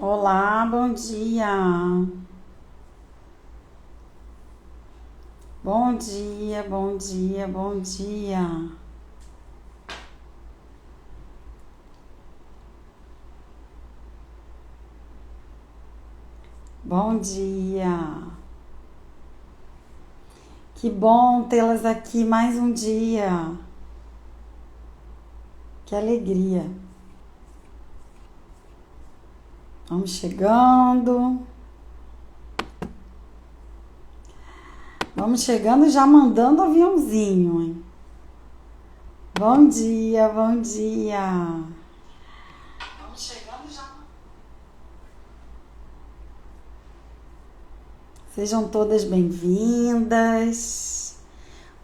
Olá, bom dia. Bom dia, bom dia, bom dia. Bom dia. Que bom tê-las aqui mais um dia. Que alegria. Vamos chegando. Vamos chegando e já mandando aviãozinho, hein? Bom dia, bom dia. Vamos chegando já. Sejam todas bem-vindas.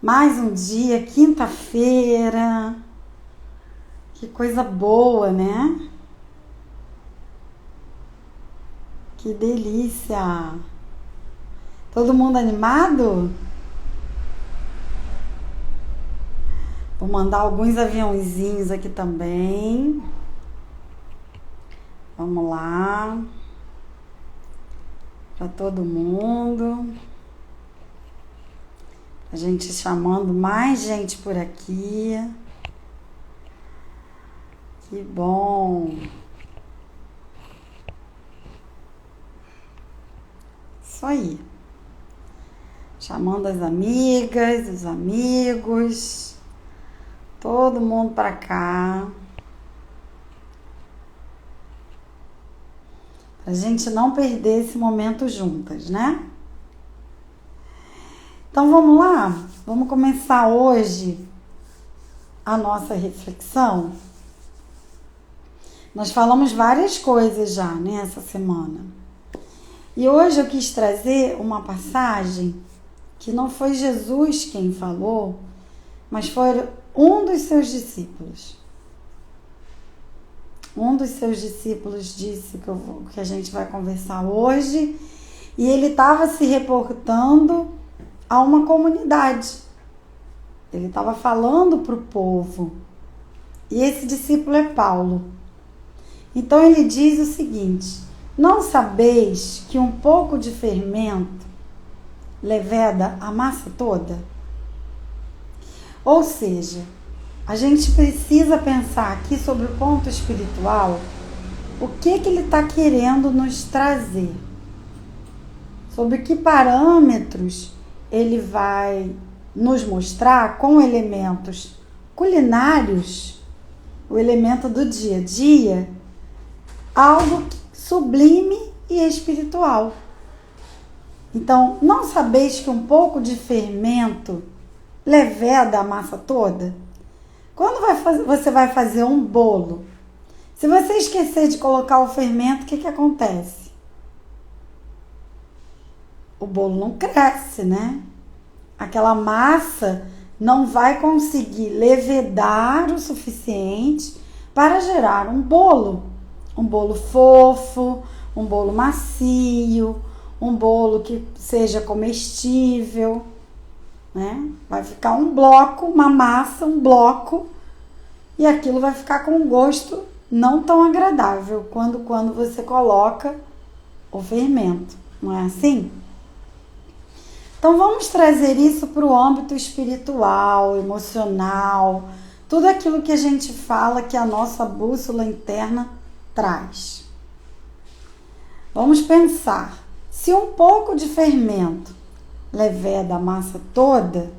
Mais um dia, quinta-feira. Que coisa boa, né? Que delícia! Todo mundo animado? Vou mandar alguns aviãozinhos aqui também. Vamos lá. Para todo mundo. A gente chamando mais gente por aqui. Que bom! Isso aí. Chamando as amigas, os amigos, todo mundo para cá. Pra gente não perder esse momento juntas, né? Então vamos lá? Vamos começar hoje a nossa reflexão. Nós falamos várias coisas já, né, essa semana. E hoje eu quis trazer uma passagem que não foi Jesus quem falou, mas foi um dos seus discípulos. Um dos seus discípulos disse que a gente vai conversar hoje, e ele estava se reportando a uma comunidade. Ele estava falando para o povo. E esse discípulo é Paulo. Então ele diz o seguinte: não sabeis que um pouco de fermento leveda a massa toda? Ou seja, a gente precisa pensar aqui sobre o ponto espiritual, o que ele está querendo nos trazer, sobre que parâmetros ele vai nos mostrar com elementos culinários, o elemento do dia a dia, algo sublime e espiritual. Então, não sabeis que um pouco de fermento leveda a massa toda? Quando você vai fazer um bolo, se você esquecer de colocar o fermento, o que acontece? O bolo não cresce, né? Aquela massa não vai conseguir levedar o suficiente para gerar um bolo fofo, um bolo macio, um bolo que seja comestível, né? Vai ficar um bloco, uma massa, um bloco, e aquilo vai ficar com um gosto não tão agradável quando você coloca o fermento, não é assim? Então vamos trazer isso para o âmbito espiritual, emocional, tudo aquilo que a gente fala que a nossa bússola interna traz. Vamos pensar, se um pouco de fermento leveda a massa toda,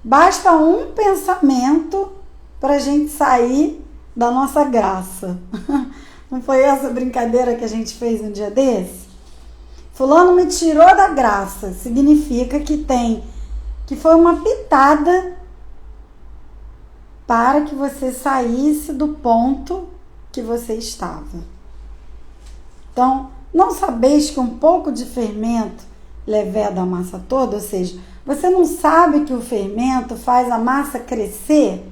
basta um pensamento para a gente sair da nossa graça. Não foi essa brincadeira que a gente fez um dia desse? Fulano me tirou da graça, significa que foi uma pitada para que você saísse do ponto que você estava. Então, não sabeis que um pouco de fermento leveda a massa toda? Ou seja, você não sabe que o fermento faz a massa crescer?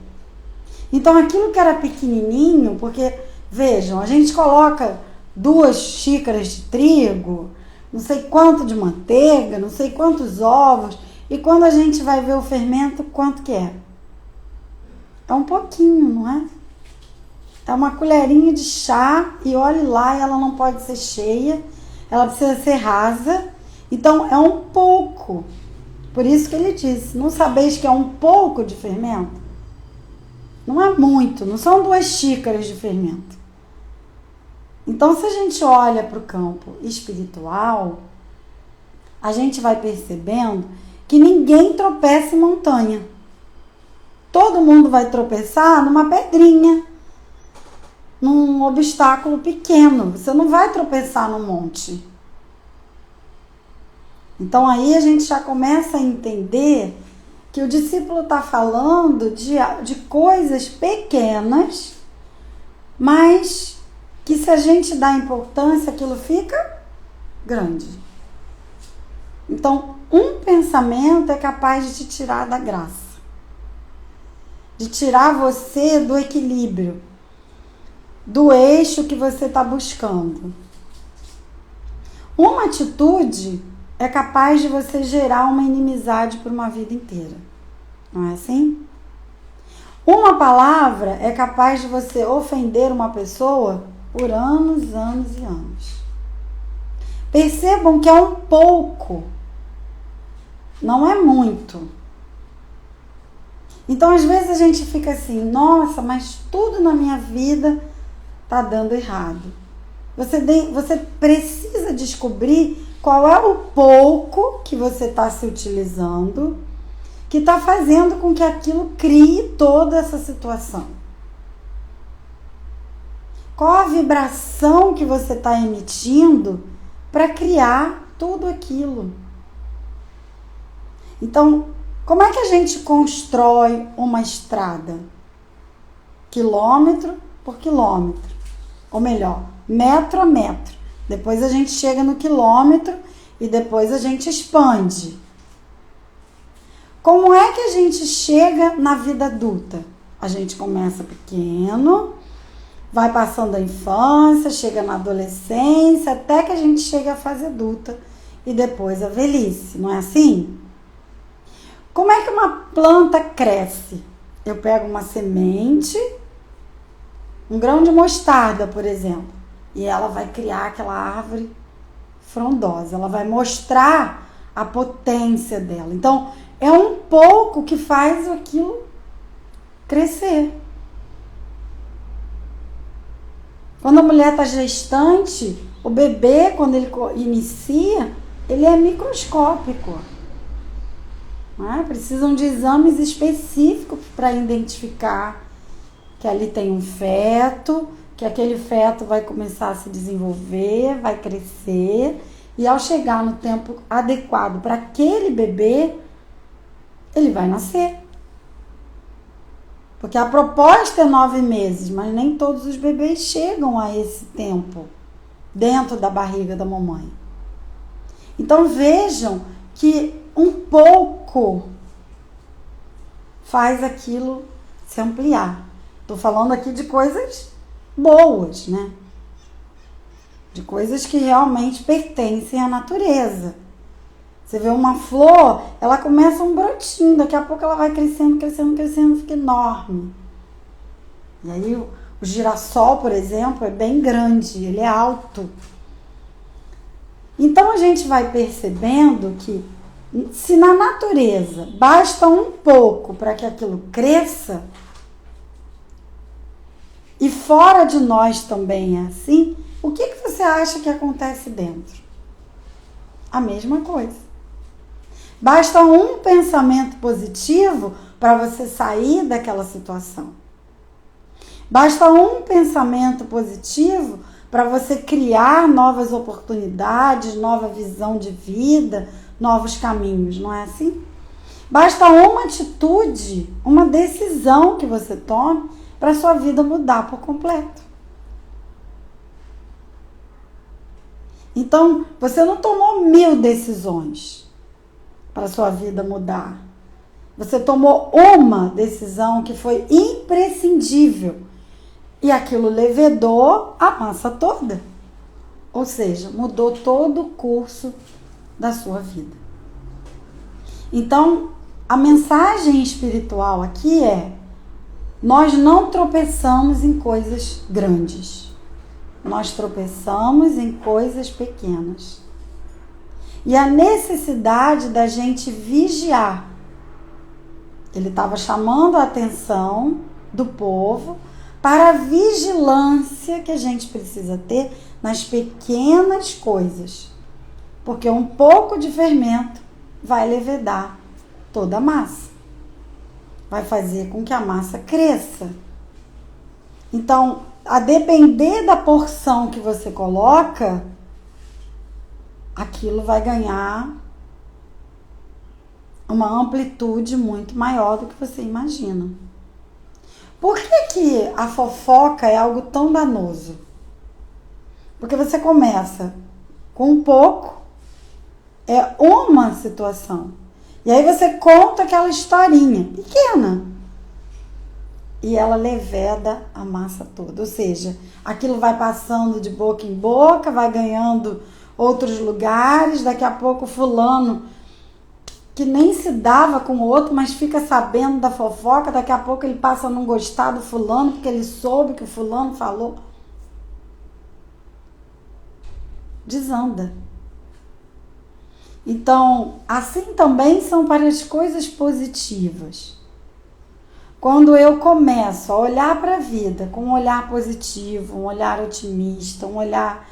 Então, aquilo que era pequenininho, porque, vejam, a gente coloca 2 xícaras de trigo, não sei quanto de manteiga, não sei quantos ovos, e quando a gente vai ver o fermento, quanto que é? É um pouquinho, não é? é uma colherinha de chá e olhe lá, ela não pode ser cheia, ela precisa ser rasa. Então é um pouco. Por isso que ele disse, não sabeis que é um pouco de fermento? Não é muito, não são 2 xícaras de fermento. Então, se a gente olha para o campo espiritual, a gente vai percebendo que ninguém tropeça em montanha. Todo mundo vai tropeçar numa pedrinha, num obstáculo pequeno. Você não vai tropeçar no monte. Então aí a gente já começa a entender que o discípulo está falando de coisas pequenas, mas que se a gente dá importância, aquilo fica grande. Então, um pensamento é capaz de te tirar da graça, de tirar você do equilíbrio, do eixo que você está buscando. Uma atitude é capaz de você gerar uma inimizade por uma vida inteira. Não é assim? Uma palavra é capaz de você ofender uma pessoa por anos, anos e anos. Percebam que é um pouco, não é muito. Então, às vezes a gente fica assim, nossa, mas tudo na minha vida está dando errado. Você precisa descobrir qual é o pouco que você está se utilizando, que está fazendo com que aquilo crie toda essa situação. Qual a vibração que você está emitindo para criar tudo aquilo? Então, como é que a gente constrói uma estrada? Quilômetro por quilômetro. Ou melhor, metro a metro. Depois a gente chega no quilômetro e depois a gente expande. Como é que a gente chega na vida adulta? A gente começa pequeno, vai passando a infância, chega na adolescência, até que a gente chega à fase adulta e depois a velhice, não é assim? Como é que uma planta cresce? Eu pego uma semente, um grão de mostarda, por exemplo, e ela vai criar aquela árvore frondosa, ela vai mostrar a potência dela. Então, é um pouco que faz aquilo crescer. Quando a mulher está gestante, o bebê, quando ele inicia, ele é microscópico. Não é? Precisam de exames específicos para identificar que ali tem um feto, que aquele feto vai começar a se desenvolver, vai crescer, e ao chegar no tempo adequado para aquele bebê, ele vai nascer. Porque a proposta é 9 meses, mas nem todos os bebês chegam a esse tempo dentro da barriga da mamãe. Então vejam que um pouco faz aquilo se ampliar. Estou falando aqui de coisas boas, né? De coisas que realmente pertencem à natureza. Você vê uma flor, ela começa um brotinho, daqui a pouco ela vai crescendo, crescendo, crescendo, fica enorme. E aí o girassol, por exemplo, é bem grande, ele é alto. Então a gente vai percebendo que se na natureza basta um pouco para que aquilo cresça, e fora de nós também é assim, o que você acha que acontece dentro? A mesma coisa. Basta um pensamento positivo para você sair daquela situação. Basta um pensamento positivo para você criar novas oportunidades, nova visão de vida, novos caminhos, não é assim? Basta uma atitude, uma decisão que você tome para a sua vida mudar por completo. Então, você não tomou 1000 decisões para a sua vida mudar. Você tomou uma decisão que foi imprescindível e aquilo levedou a massa toda. Ou seja, mudou todo o curso da sua vida. Então, a mensagem espiritual aqui é: Nós não tropeçamos em coisas grandes. Nós tropeçamos em coisas pequenas. E a necessidade da gente vigiar. Ele estava chamando a atenção do povo para a vigilância que a gente precisa ter nas pequenas coisas. Porque um pouco de fermento vai levedar toda a massa. Vai fazer com que a massa cresça. Então, a depender da porção que você coloca, aquilo vai ganhar uma amplitude muito maior do que você imagina. Por que a fofoca é algo tão danoso? Porque você começa com um pouco, é uma situação. E aí você conta aquela historinha pequena. E ela leveda a massa toda. Ou seja, aquilo vai passando de boca em boca, vai ganhando outros lugares. Daqui a pouco fulano, que nem se dava com o outro, mas fica sabendo da fofoca. Daqui a pouco ele passa a não gostar do fulano, porque ele soube que o fulano falou. Desanda. Então, assim também são para as coisas positivas. Quando eu começo a olhar para a vida com um olhar positivo, um olhar otimista, um olhar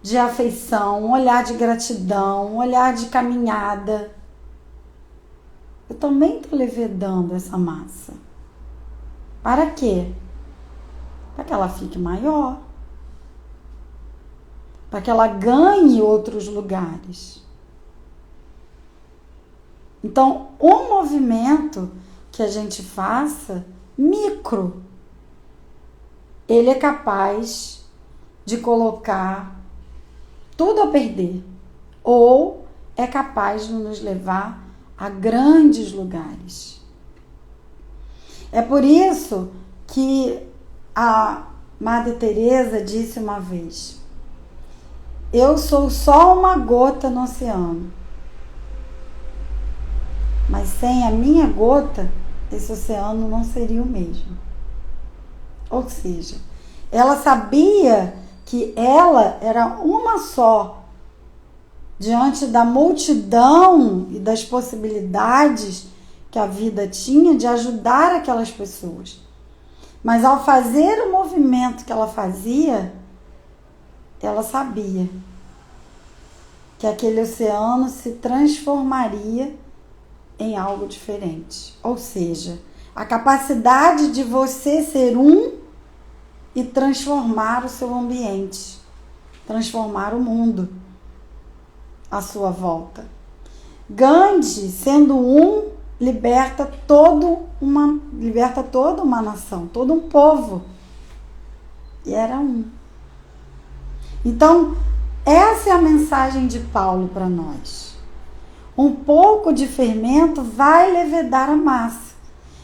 de afeição, um olhar de gratidão, um olhar de caminhada, eu também estou levedando essa massa. Para quê? Para que ela fique maior. Para que ela ganhe outros lugares. Então, um movimento que a gente faça, micro, ele é capaz de colocar tudo a perder. Ou é capaz de nos levar a grandes lugares. É por isso que a Madre Teresa disse uma vez: eu sou só uma gota no oceano, mas sem a minha gota, esse oceano não seria o mesmo. Ou seja, ela sabia que ela era uma só diante da multidão e das possibilidades que a vida tinha de ajudar aquelas pessoas. Mas ao fazer o movimento que ela fazia, ela sabia que aquele oceano se transformaria em algo diferente. Ou seja, a capacidade de você ser um e transformar o seu ambiente, transformar o mundo à sua volta. Gandhi, sendo um, liberta toda uma nação, todo um povo. E era um. Então, essa é a mensagem de Paulo para nós. Um pouco de fermento vai levedar a massa.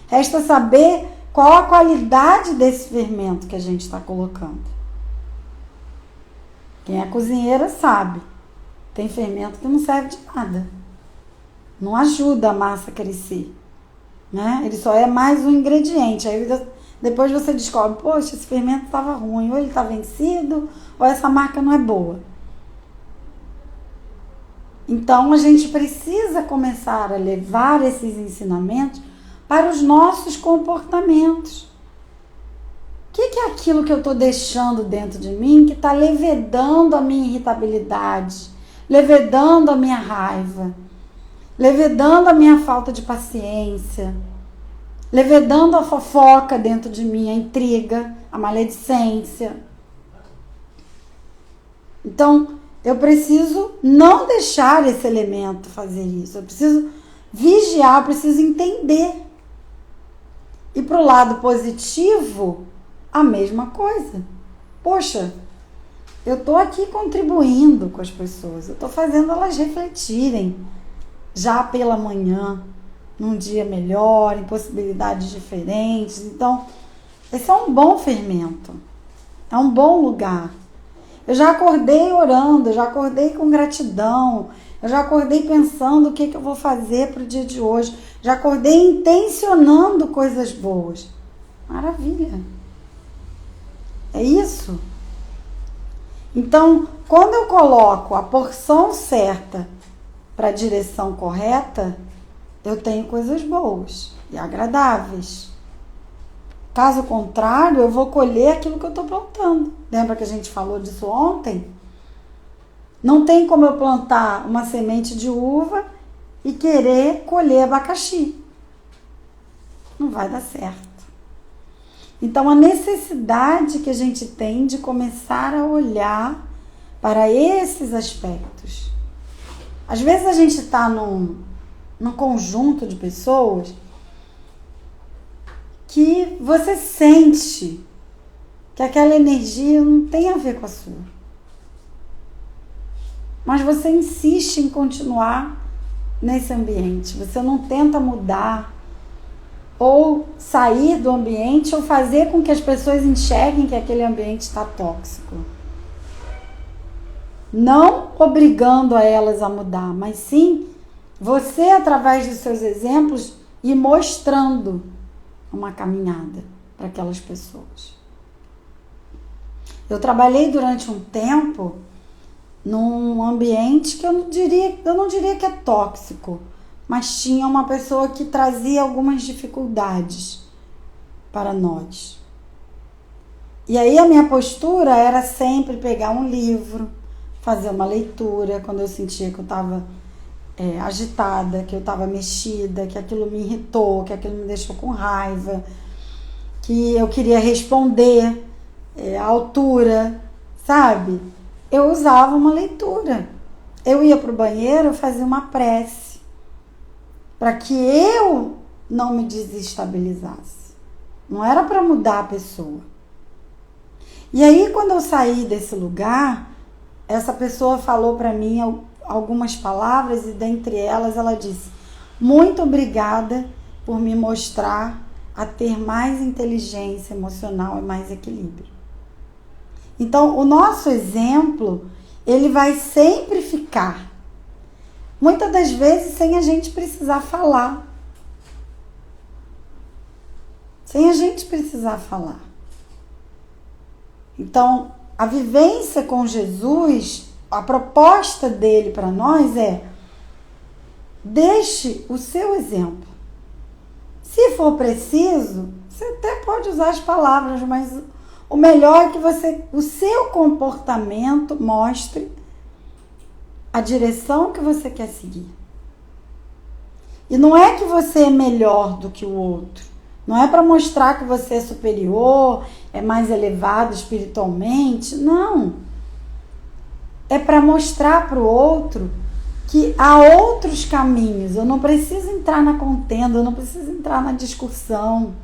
Resta saber qual a qualidade desse fermento que a gente está colocando. Quem é cozinheira sabe. Tem fermento que não serve de nada. Não ajuda a massa a crescer. Né? Ele só é mais um ingrediente. Aí depois você descobre, poxa, esse fermento estava ruim. Ou ele está vencido, ou essa marca não é boa. Então, a gente precisa começar a levar esses ensinamentos para os nossos comportamentos. O que é aquilo que eu estou deixando dentro de mim que está levedando a minha irritabilidade, levedando a minha raiva, levedando a minha falta de paciência, levedando a fofoca dentro de mim, a intriga, a maledicência. Então, eu preciso não deixar esse elemento fazer isso. Eu preciso vigiar, eu preciso entender. E para o lado positivo, a mesma coisa. Poxa, eu estou aqui contribuindo com as pessoas. Eu estou fazendo elas refletirem já pela manhã, num dia melhor, em possibilidades diferentes. Então, esse é um bom fermento. É um bom lugar. Eu já acordei orando, eu já acordei com gratidão, eu já acordei pensando o que eu vou fazer para o dia de hoje, já acordei intencionando coisas boas. Maravilha. É isso. Então, quando eu coloco a porção certa para a direção correta, eu tenho coisas boas e agradáveis. Caso contrário, eu vou colher aquilo que eu estou plantando. Lembra que a gente falou disso ontem? Não tem como eu plantar uma semente de uva e querer colher abacaxi. Não vai dar certo. Então, a necessidade que a gente tem de começar a olhar para esses aspectos. Às vezes a gente está num conjunto de pessoas que você sente que aquela energia não tem a ver com a sua. Mas você insiste em continuar nesse ambiente. Você não tenta mudar ou sair do ambiente ou fazer com que as pessoas enxerguem que aquele ambiente está tóxico. Não obrigando a elas a mudar, mas sim você, através dos seus exemplos, ir mostrando uma caminhada para aquelas pessoas. Eu trabalhei durante um tempo num ambiente que eu não diria que é tóxico, mas tinha uma pessoa que trazia algumas dificuldades para nós. E aí a minha postura era sempre pegar um livro, fazer uma leitura quando eu sentia que eu estava agitada, que eu estava mexida, que aquilo me irritou, que aquilo me deixou com raiva, que eu queria responder à altura, sabe? Eu usava uma leitura. Eu ia para o banheiro, eu fazia uma prece para que eu não me desestabilizasse. Não era para mudar a pessoa. E aí, quando eu saí desse lugar, essa pessoa falou para mim algumas palavras e dentre elas ela disse: muito obrigada por me mostrar a ter mais inteligência emocional e mais equilíbrio. Então, o nosso exemplo, ele vai sempre ficar. Muitas das vezes sem a gente precisar falar. Sem a gente precisar falar. Então, a vivência com Jesus, a proposta dele para nós é: deixe o seu exemplo. Se for preciso, você até pode usar as palavras, mas o melhor é que o seu comportamento mostre a direção que você quer seguir. E não é que você é melhor do que o outro. Não é para mostrar que você é superior, é mais elevado espiritualmente. Não. É para mostrar para o outro que há outros caminhos. Eu não preciso entrar na contenda, eu não preciso entrar na discussão.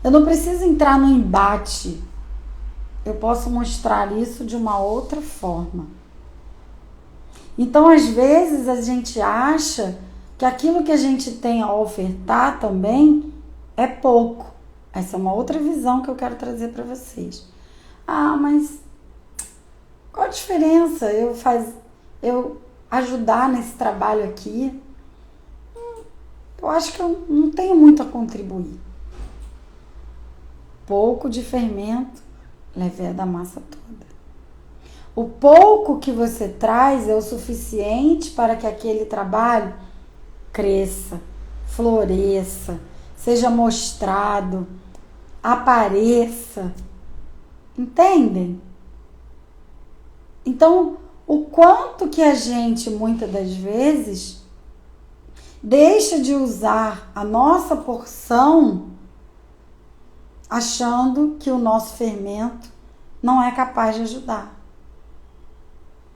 Eu não preciso entrar no embate. Eu posso mostrar isso de uma outra forma. Então, às vezes, a gente acha que aquilo que a gente tem a ofertar também é pouco. Essa é uma outra visão que eu quero trazer para vocês. Ah, mas qual a diferença eu ajudar nesse trabalho aqui? Eu acho que eu não tenho muito a contribuir. Pouco de fermento leveda a massa toda. O pouco que você traz é o suficiente para que aquele trabalho cresça, floresça, seja mostrado, apareça. Entendem? Então, o quanto que a gente, muitas das vezes, deixa de usar a nossa porção achando que o nosso fermento não é capaz de ajudar.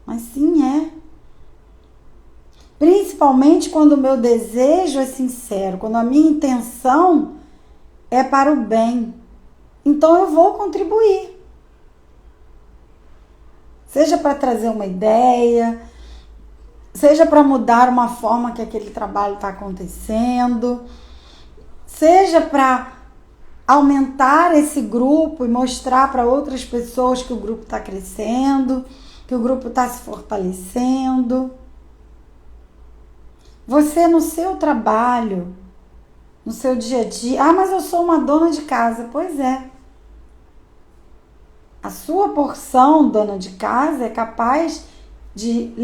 Mas sim é. Principalmente quando o meu desejo é sincero, quando a minha intenção é para o bem. Então eu vou contribuir. Seja para trazer uma ideia, seja para mudar uma forma que aquele trabalho está acontecendo, seja para aumentar esse grupo e mostrar para outras pessoas que o grupo está crescendo, que o grupo está se fortalecendo. Você no seu trabalho, no seu dia a dia. Ah, mas eu sou uma dona de casa. Pois é. A sua porção, dona de casa, é capaz de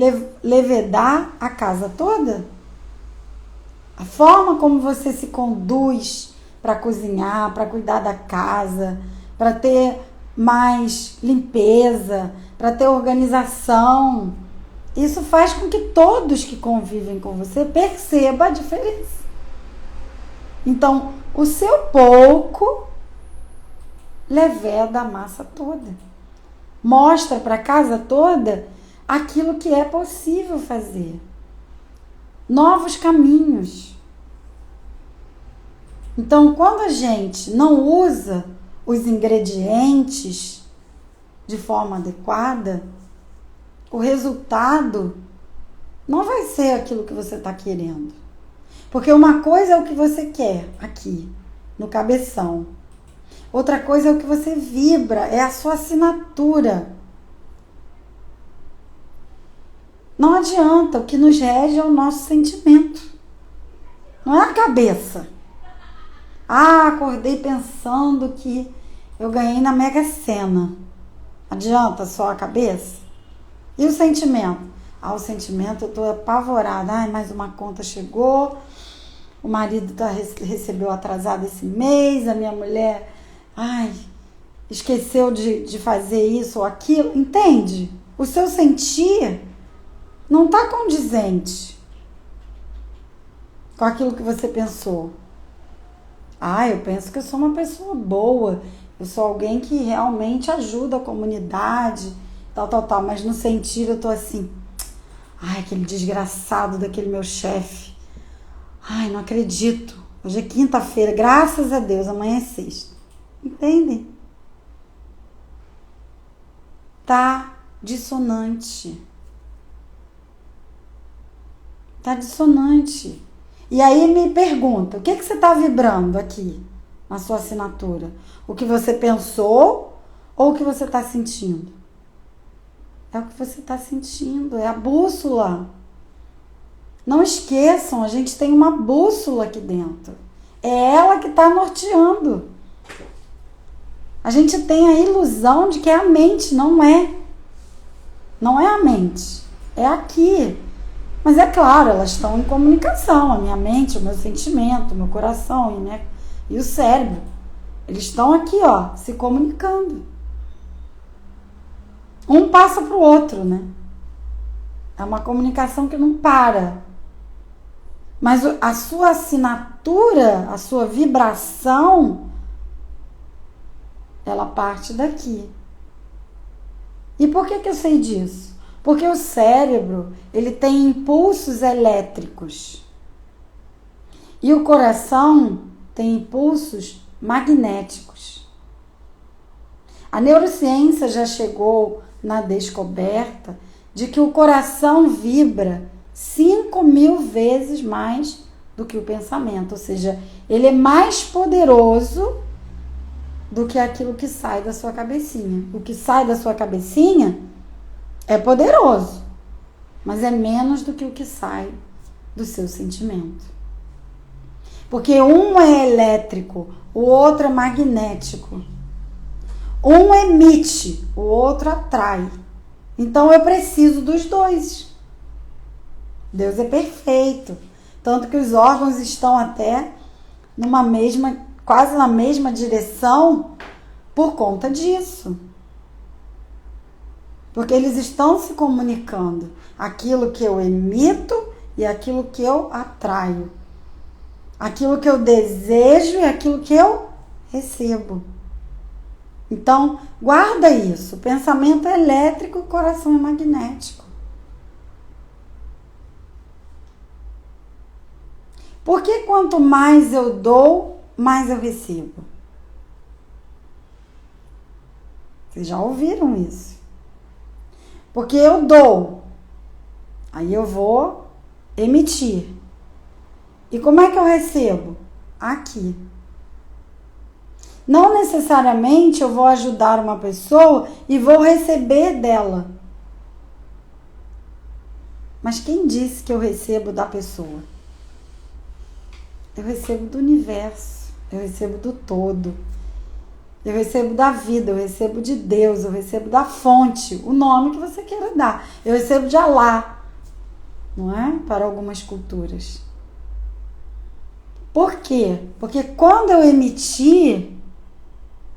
levedar a casa toda? A forma como você se conduz para cozinhar, para cuidar da casa, para ter mais limpeza, para ter organização, isso faz com que todos que convivem com você percebam a diferença. Então, o seu pouco leveda a massa toda. Mostra para a casa toda aquilo que é possível fazer. Novos caminhos. Então, quando a gente não usa os ingredientes de forma adequada, o resultado não vai ser aquilo que você está querendo. Porque uma coisa é o que você quer aqui, no cabeção. Outra coisa é o que você vibra, é a sua assinatura. Não adianta, o que nos rege é o nosso sentimento. Não é a cabeça. Ah, acordei pensando que eu ganhei na Mega Sena. Adianta só a cabeça? E o sentimento? Ah, o sentimento, eu tô apavorada. Ai, mais uma conta chegou. O marido recebeu atrasado esse mês. A minha mulher, esqueceu de fazer isso ou aquilo. Entende? O seu sentir não está condizente com aquilo que você pensou. Eu penso que eu sou uma pessoa boa, eu sou alguém que realmente ajuda a comunidade, tal, mas no sentir eu tô assim, aquele desgraçado daquele meu chefe, não acredito, hoje é quinta-feira, graças a Deus, amanhã é sexta. Entende? Tá dissonante. Tá dissonante. E aí me pergunta, o que você está vibrando aqui na sua assinatura? O que você pensou ou o que você está sentindo? É o que você está sentindo, é a bússola. Não esqueçam, a gente tem uma bússola aqui dentro. É ela que está norteando. A gente tem a ilusão de que é a mente, não é. Não é a mente, é aqui. Mas é claro, elas estão em comunicação, a minha mente, o meu sentimento, o meu coração e o cérebro. Eles estão aqui, se comunicando. Um passa para o outro, né? É uma comunicação que não para. Mas a sua assinatura, a sua vibração, ela parte daqui. E por que eu sei disso? Porque o cérebro, ele tem impulsos elétricos. E o coração tem impulsos magnéticos. A neurociência já chegou na descoberta de que o coração vibra 5.000 vezes mais do que o pensamento. Ou seja, ele é mais poderoso do que aquilo que sai da sua cabecinha. O que sai da sua cabecinha é poderoso, mas é menos do que o que sai do seu sentimento. Porque um é elétrico, o outro é magnético. Um emite, o outro atrai. Então eu preciso dos dois. Deus é perfeito. Tanto que os órgãos estão até quase na mesma direção por conta disso. Porque eles estão se comunicando. Aquilo que eu emito e aquilo que eu atraio. Aquilo que eu desejo e aquilo que eu recebo. Então, guarda isso. O pensamento é elétrico, o coração é magnético. Porque quanto mais eu dou, mais eu recebo. Vocês já ouviram isso? Porque eu dou, aí eu vou emitir. E como é que eu recebo? Aqui. Não necessariamente eu vou ajudar uma pessoa e vou receber dela. Mas quem disse que eu recebo da pessoa? Eu recebo do universo, eu recebo do todo, eu recebo da vida, eu recebo de Deus, eu recebo da fonte, o nome que você queira dar. Eu recebo de Alá, não é? Para algumas culturas. Por quê? Porque quando eu emiti,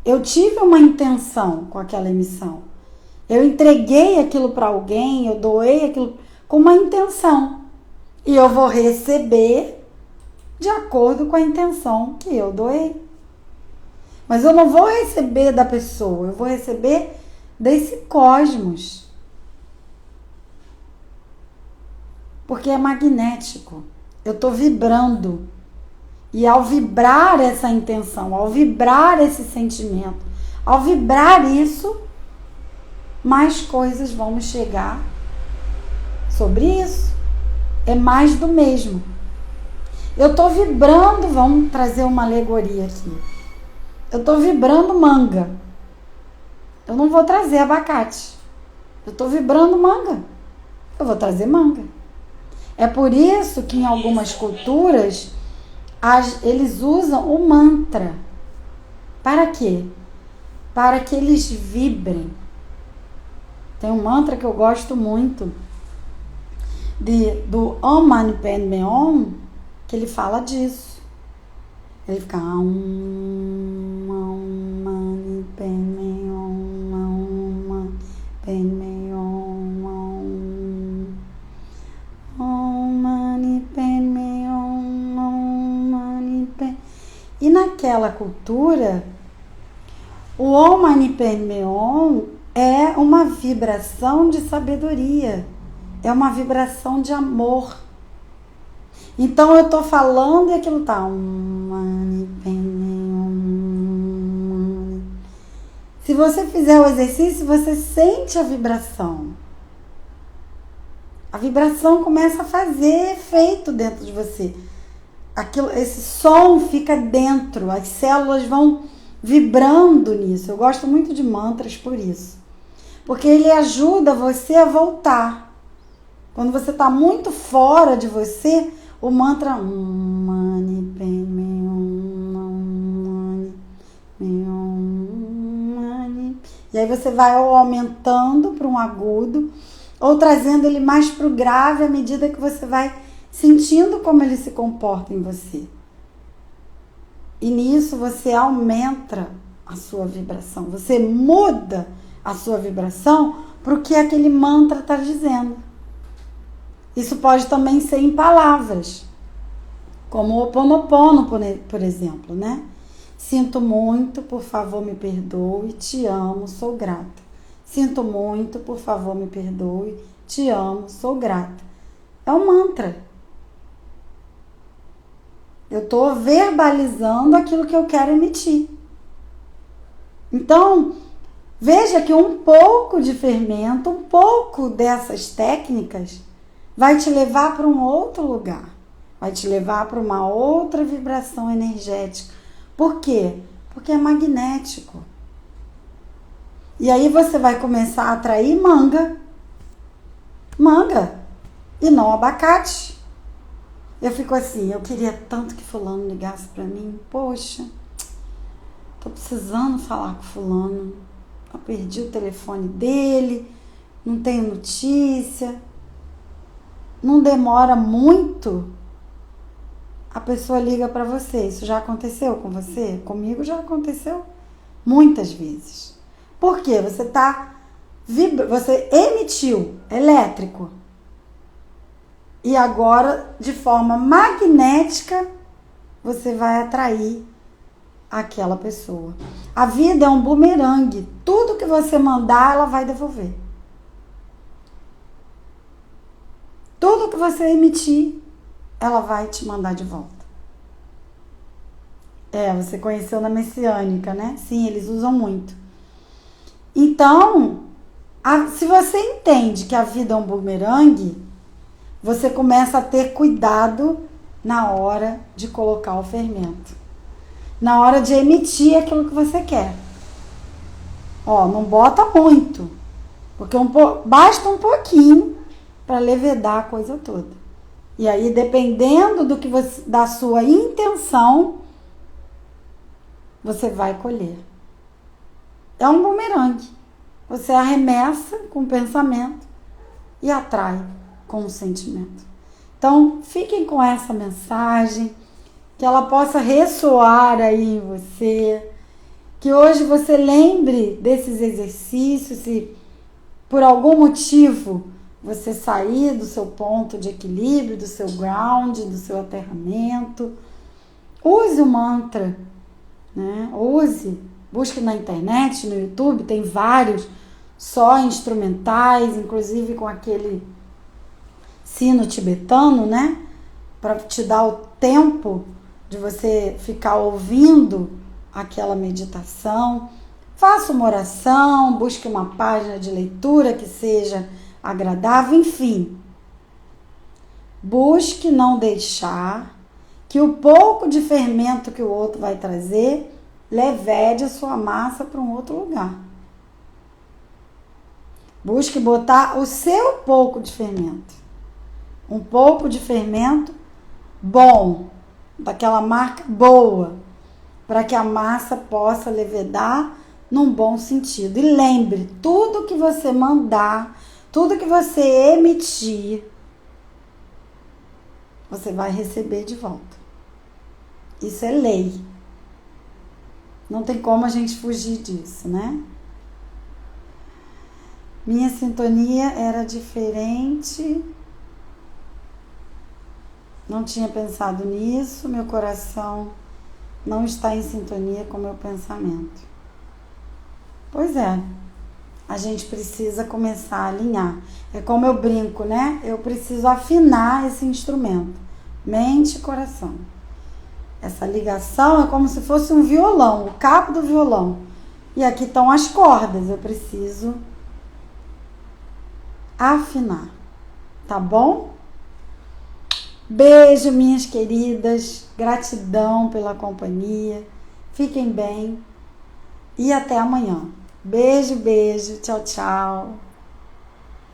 eu tive uma intenção com aquela emissão. Eu entreguei aquilo para alguém, eu doei aquilo com uma intenção. E eu vou receber de acordo com a intenção que eu doei. Mas eu não vou receber da pessoa, eu vou receber desse cosmos. Porque é magnético. Eu estou vibrando. E ao vibrar essa intenção, ao vibrar esse sentimento, ao vibrar isso, mais coisas vão me chegar sobre isso. É mais do mesmo. Eu estou vibrando, vamos trazer uma alegoria aqui. Eu estou vibrando manga. Eu não vou trazer abacate. Eu estou vibrando manga. Eu vou trazer manga. É por isso que em algumas culturas eles usam o mantra. Para quê? Para que eles vibrem. Tem um mantra que eu gosto muito, do Om Mani Padme Hum, que ele fala disso. Ele fica Om Mani Padme Hum, Om Mani Padme Hum, Om Mani Padme Hum, Om Mani Padme. E naquela cultura, o Om Mani Padme Hum é uma vibração de sabedoria, é uma vibração de amor. Então eu estou falando e aquilo tá. Se você fizer o exercício, você sente a vibração. A vibração começa a fazer efeito dentro de você. Esse som fica dentro, as células vão vibrando nisso. Eu gosto muito de mantras por isso. Porque ele ajuda você a voltar. Quando você está muito fora de você, o mantra e aí você vai aumentando para um agudo ou trazendo ele mais para o grave à medida que você vai sentindo como ele se comporta em você. E nisso você aumenta a sua vibração, você muda a sua vibração para o que aquele mantra está dizendo. Isso pode também ser em palavras, como o Ho Oponopono, por exemplo, né? Sinto muito, por favor me perdoe, te amo, sou grata. Sinto muito, por favor me perdoe, te amo, sou grata. É um mantra. Eu estou verbalizando aquilo que eu quero emitir. Então, veja que um pouco de fermento, um pouco dessas técnicas vai te levar para um outro lugar, vai te levar para uma outra vibração energética. Por quê? Porque é magnético. E aí você vai começar a atrair manga, e não abacate. Eu fico assim, eu queria tanto que fulano ligasse para mim, poxa, tô precisando falar com fulano, eu perdi o telefone dele, não tenho notícia. Não demora muito, a pessoa liga para você. Isso já aconteceu com você? Comigo já aconteceu muitas vezes. Por quê? Você emitiu elétrico e agora, de forma magnética, você vai atrair aquela pessoa. A vida é um bumerangue. Tudo que você mandar, ela vai devolver. Tudo que você emitir, ela vai te mandar de volta. Você conheceu na messiânica, né? Sim, eles usam muito. Então, se você entende que a vida é um bumerangue, você começa a ter cuidado na hora de colocar o fermento. Na hora de emitir aquilo que você quer. Não bota muito, porque basta um pouquinho para levedar a coisa toda. E aí, dependendo do que você, da sua intenção, você vai colher. É um bumerangue. Você arremessa com o pensamento e atrai com o sentimento. Então, fiquem com essa mensagem, que ela possa ressoar aí em você, que hoje você lembre desses exercícios, se por algum motivo você sair do seu ponto de equilíbrio, do seu ground, do seu aterramento, use o mantra, né? Busque na internet, no YouTube, tem vários só instrumentais, inclusive com aquele sino tibetano, né? Para te dar o tempo de você ficar ouvindo aquela meditação. Faça uma oração, busque uma página de leitura que seja agradável, enfim. Busque não deixar que o pouco de fermento que o outro vai trazer levede a sua massa para um outro lugar. Busque botar o seu pouco de fermento. Um pouco de fermento bom, daquela marca boa, para que a massa possa levedar num bom sentido. E lembre, tudo que você mandar, tudo que você emitir, você vai receber de volta. Isso é lei. Não tem como a gente fugir disso, né? Minha sintonia era diferente. Não tinha pensado nisso. Meu coração não está em sintonia com o meu pensamento. Pois é. A gente precisa começar a alinhar. É como eu brinco, né? Eu preciso afinar esse instrumento. Mente e coração. Essa ligação é como se fosse um violão, o cabo do violão. E aqui estão as cordas. Eu preciso afinar. Tá bom? Beijo, minhas queridas. Gratidão pela companhia. Fiquem bem. E até amanhã. Beijo, beijo. Tchau, tchau.